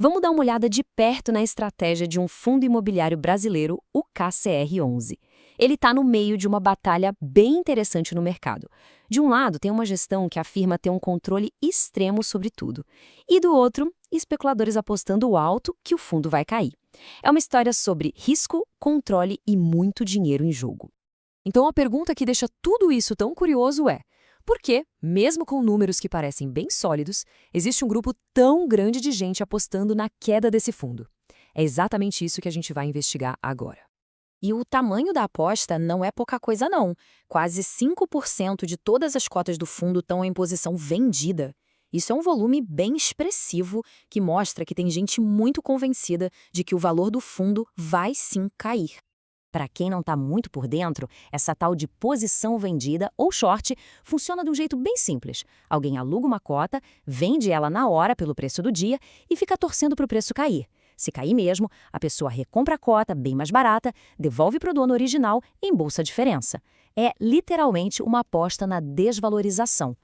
Vamos dar uma olhada de perto na estratégia de um fundo imobiliário brasileiro, o KCR11. Ele está no meio de uma batalha bem interessante no mercado. De um lado, tem uma gestão que afirma ter um controle extremo sobre tudo. E do outro, especuladores apostando alto que o fundo vai cair. É uma história sobre risco, controle e muito dinheiro em jogo. Então a pergunta que deixa tudo isso tão curioso é: por que, mesmo com números que parecem bem sólidos, existe um grupo tão grande de gente apostando na queda desse fundo? É exatamente isso que a gente vai investigar agora. E o tamanho da aposta não é pouca coisa não. Quase 5% de todas as cotas do fundo estão em posição vendida. Isso é um volume bem expressivo que mostra que tem gente muito convencida de que o valor do fundo vai sim cair. Para quem não está muito por dentro, essa tal de posição vendida ou short funciona de um jeito bem simples. Alguém aluga uma cota, vende ela na hora pelo preço do dia e fica torcendo para o preço cair. Se cair mesmo, a pessoa recompra a cota bem mais barata, devolve para o dono original e embolsa a diferença. É literalmente uma aposta na desvalorização.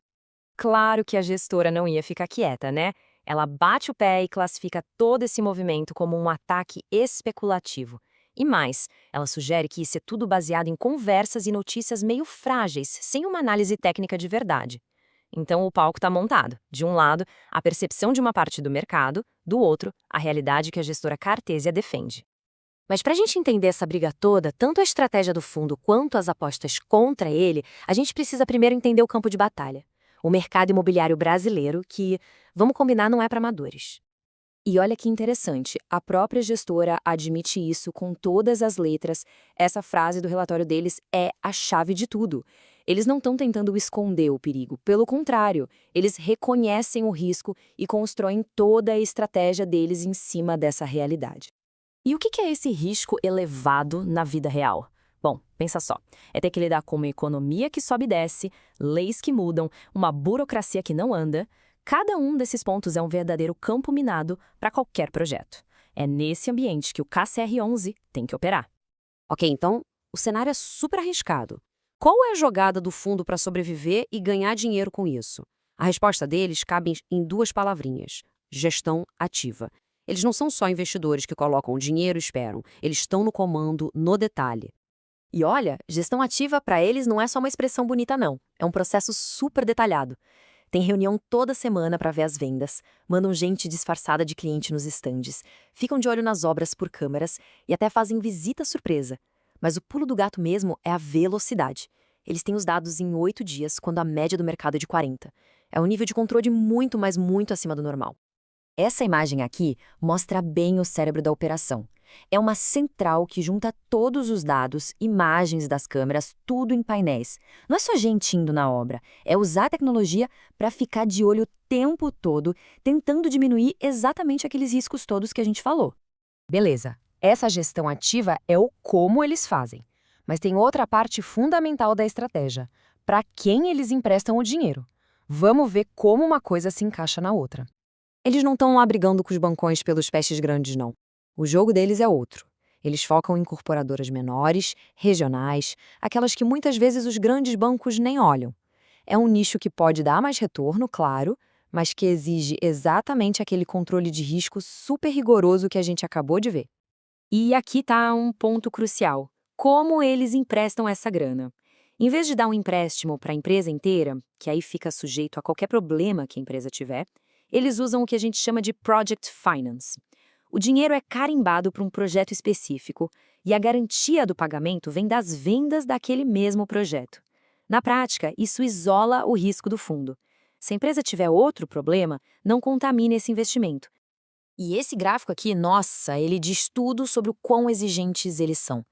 Claro que a gestora não ia ficar quieta, né? Ela bate o pé e classifica todo esse movimento como um ataque especulativo. E mais, ela sugere que isso é tudo baseado em conversas e notícias meio frágeis, sem uma análise técnica de verdade. Então o palco está montado. De um lado, a percepção de uma parte do mercado, do outro, a realidade que a gestora Cartesia defende. Mas para a gente entender essa briga toda, tanto a estratégia do fundo quanto as apostas contra ele, a gente precisa primeiro entender o campo de batalha. O mercado imobiliário brasileiro, que, vamos combinar, não é para amadores. E olha que interessante, a própria gestora admite isso com todas as letras. Essa frase do relatório deles é a chave de tudo. Eles não estão tentando esconder o perigo, pelo contrário, eles reconhecem o risco e constroem toda a estratégia deles em cima dessa realidade. E o que é esse risco elevado na vida real? Bom, pensa só, é ter que lidar com uma economia que sobe e desce, leis que mudam, uma burocracia que não anda. Cada um desses pontos é um verdadeiro campo minado para qualquer projeto. É nesse ambiente que o KCR11 tem que operar. Ok, então o cenário é super arriscado. Qual é a jogada do fundo para sobreviver e ganhar dinheiro com isso? A resposta deles cabe em duas palavrinhas: gestão ativa. Eles não são só investidores que colocam o dinheiro e esperam, eles estão no comando, no detalhe. E olha, gestão ativa para eles não é só uma expressão bonita não, é um processo super detalhado. Tem reunião toda semana para ver as vendas, mandam gente disfarçada de cliente nos estandes, ficam de olho nas obras por câmeras e até fazem visita surpresa. Mas o pulo do gato mesmo é a velocidade. Eles têm os dados em 8 dias, quando a média do mercado é de 40. É um nível de controle muito, mas muito acima do normal. Essa imagem aqui mostra bem o cérebro da operação. É uma central que junta todos os dados, imagens das câmeras, tudo em painéis. Não é só gente indo na obra, é usar a tecnologia para ficar de olho o tempo todo, tentando diminuir exatamente aqueles riscos todos que a gente falou. Beleza, essa gestão ativa é o como eles fazem. Mas tem outra parte fundamental da estratégia: para quem eles emprestam o dinheiro. Vamos ver como uma coisa se encaixa na outra. Eles não estão lá brigando com os bancões pelos peixes grandes, não. O jogo deles é outro. Eles focam em incorporadoras menores, regionais, aquelas que muitas vezes os grandes bancos nem olham. É um nicho que pode dar mais retorno, claro, mas que exige exatamente aquele controle de risco super rigoroso que a gente acabou de ver. E aqui está um ponto crucial: como eles emprestam essa grana? Em vez de dar um empréstimo para a empresa inteira, que aí fica sujeito a qualquer problema que a empresa tiver, eles usam o que a gente chama de Project Finance. O dinheiro é carimbado para um projeto específico e a garantia do pagamento vem das vendas daquele mesmo projeto. Na prática, isso isola o risco do fundo. Se a empresa tiver outro problema, não contamina esse investimento. E esse gráfico aqui, nossa, ele diz tudo sobre o quão exigentes eles são.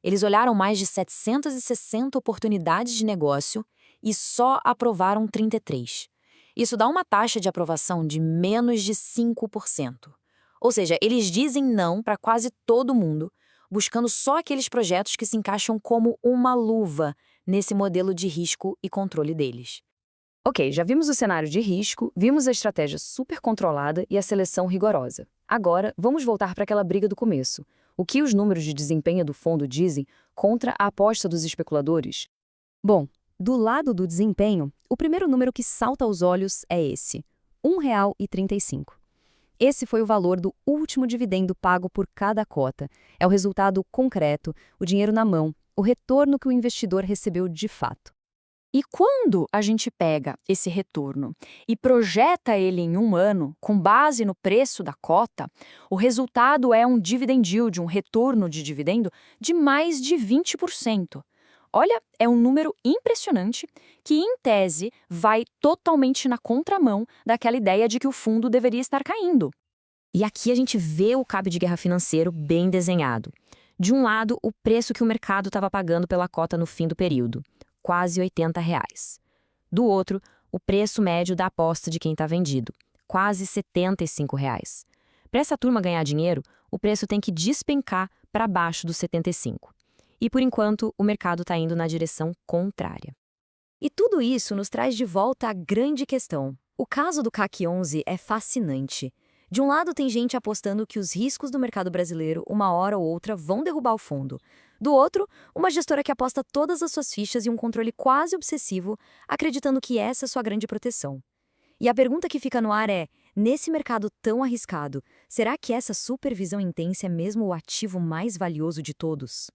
Eles olharam mais de 760 oportunidades de negócio e só aprovaram 33. Isso dá uma taxa de aprovação de menos de 5%. Ou seja, eles dizem não para quase todo mundo, buscando só aqueles projetos que se encaixam como uma luva nesse modelo de risco e controle deles. Ok, já vimos o cenário de risco, vimos a estratégia super controlada e a seleção rigorosa. Agora, vamos voltar para aquela briga do começo. O que os números de desempenho do fundo dizem contra a aposta dos especuladores? Bom, do lado do desempenho, o primeiro número que salta aos olhos é esse: R$ 1,35. Esse foi o valor do último dividendo pago por cada cota. É o resultado concreto, o dinheiro na mão, o retorno que o investidor recebeu de fato. E quando a gente pega esse retorno e projeta ele em um ano, com base no preço da cota, o resultado é um dividend yield, um retorno de dividendo, de mais de 20%. Olha, é um número impressionante que, em tese, vai totalmente na contramão daquela ideia de que o fundo deveria estar caindo. E aqui a gente vê o cabo de guerra financeiro bem desenhado. De um lado, o preço que o mercado estava pagando pela cota no fim do período, quase R$ 80. Do outro, o preço médio da aposta de quem está vendido, quase R$ 75. Para essa turma ganhar dinheiro, o preço tem que despencar para baixo dos 75. E por enquanto, o mercado está indo na direção contrária. E tudo isso nos traz de volta à grande questão. O caso do CAC 11 é fascinante. De um lado, tem gente apostando que os riscos do mercado brasileiro, uma hora ou outra, vão derrubar o fundo. Do outro, uma gestora que aposta todas as suas fichas em um controle quase obsessivo, acreditando que essa é sua grande proteção. E a pergunta que fica no ar é, nesse mercado tão arriscado, será que essa supervisão intensa é mesmo o ativo mais valioso de todos?